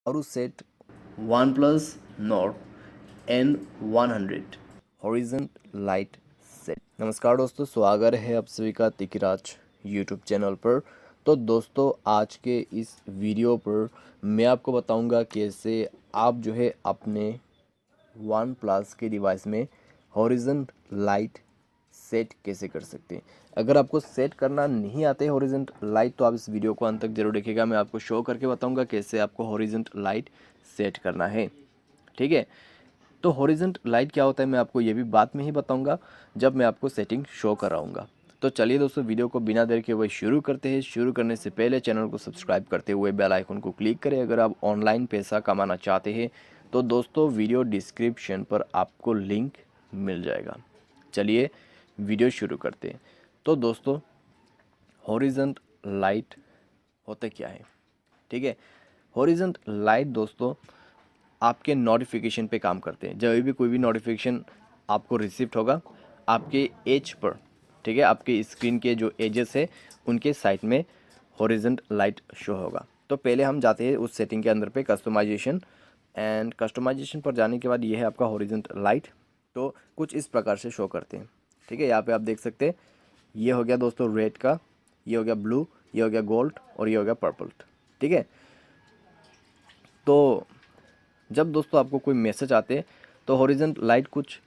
How to set OnePlus Nord N100 Horizon Light Set। नमस्कार दोस्तों, स्वागत है आप सभी का तिकिराज यूट्यूब चैनल पर। तो दोस्तों, आज के इस वीडियो पर मैं आपको बताऊंगा कैसे आप जो है अपने वन प्लस के डिवाइस में हॉरिजन लाइट सेट कैसे कर सकते हैं। अगर आपको सेट करना नहीं आते हॉरिजन लाइट तो आप इस वीडियो को अंत तक जरूर देखिएगा। मैं आपको शो करके बताऊंगा कैसे आपको हॉरिजन लाइट सेट करना है। ठीक है, तो हॉरिजन लाइट क्या होता है मैं आपको ये भी बाद में ही बताऊंगा जब मैं आपको सेटिंग शो कराऊंगा। तो चलिए दोस्तों, वीडियो को बिना देर के वही शुरू करते हैं। शुरू करने से पहले चैनल को सब्सक्राइब करते हुए बेल आइकन को क्लिक करें अगर आप ऑनलाइन पैसा कमाना चाहते हैं। तो दोस्तों, वीडियो डिस्क्रिप्शन पर आपको लिंक मिल जाएगा। चलिए वीडियो शुरू करते हैं। तो दोस्तों, हॉरिजन लाइट होता क्या है? ठीक है, हॉरिजॉन्टल लाइट दोस्तों आपके नोटिफिकेशन पे काम करते हैं। जब भी कोई भी नोटिफिकेशन आपको रिसीव होगा आपके एज पर, ठीक है, आपके स्क्रीन के जो एजेस है उनके साइड में हॉरिजॉन्टल लाइट शो होगा। तो पहले हम जाते हैं उस सेटिंग के अंदर पे कस्टमाइजेशन, एंड कस्टमाइजेशन पर जाने के बाद ये है आपका हॉरिजॉन्टल लाइट। तो कुछ इस प्रकार से शो करते हैं। ठीक है, यहाँ पे आप देख सकते हैं, ये हो गया दोस्तों रेड का, ये हो गया ब्लू, ये हो गया गोल्ड और ये हो गया पर्पल। ठीक है, तो जब दोस्तों आपको कोई मैसेज आते हैं तो हॉरिजॉन्टल लाइट कुछ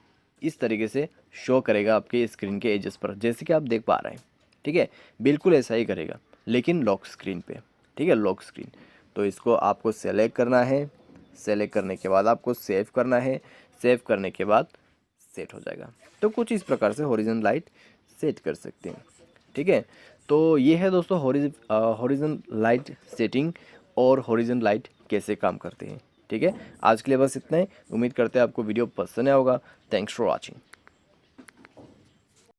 इस तरीके से शो करेगा आपके स्क्रीन के एजेस पर, जैसे कि आप देख पा रहे हैं। ठीक है, बिल्कुल ऐसा ही करेगा लेकिन लॉक स्क्रीन पे। ठीक है, लॉक स्क्रीन। तो इसको आपको सेलेक्ट करना है। सेलेक्ट करने के बाद आपको सेव करना है। सेव करने के बाद सेट हो जाएगा। तो कुछ इस प्रकार से हॉरिजॉन्टल लाइट सेट कर सकते हैं। ठीक है, तो ये है दोस्तों हॉरिजॉन्टल लाइट सेटिंग और हॉरिजॉन्टल लाइट कैसे काम करते हैं। ठीक है, आज के लिए बस इतना ही। उम्मीद करते हैं आपको वीडियो पसंद आया होगा। Thanks for watching.